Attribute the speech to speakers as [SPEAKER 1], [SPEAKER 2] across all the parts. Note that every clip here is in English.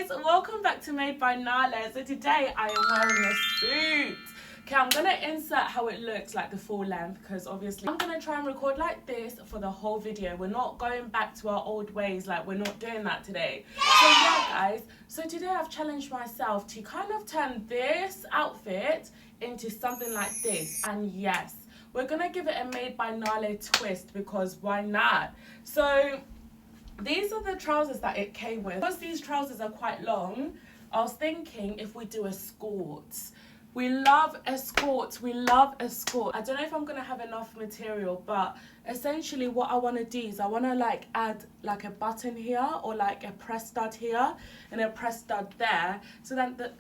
[SPEAKER 1] guys, welcome back to Made by Nala. So today I am wearing a suit. Okay, I'm gonna insert how it looks like the full length because obviously I'm gonna try and record like this for the whole video. We're not going back to our old ways, like we're not doing that today. So yeah guys, so today I've challenged myself to kind of turn this outfit into something like this. And yes, we're gonna give it a Made by Nala twist because why not? So these are the trousers that it came with. Because these trousers are quite long, I was thinking if we do a skort. We love a skort. We love a skort. I don't know if I'm going to have enough material, but essentially what I want to do is I want to like add like a button here or like a press stud here and a press stud there so that the,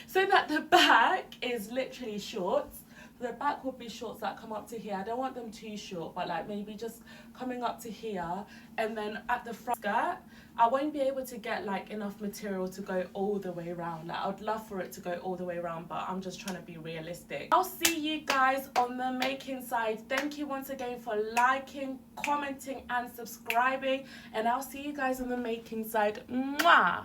[SPEAKER 1] so that the back is literally shorts. The back would be shorts that come up to here. I don't want them too short, but like maybe just coming up to here. And then at the front skirt, I won't be able to get like enough material to go all the way around. Like I would love for it to go all the way around, but I'm just trying to be realistic. I'll see you guys on the making side. Thank you once again for liking, commenting and subscribing. And I'll see you guys on the making side. Mwah!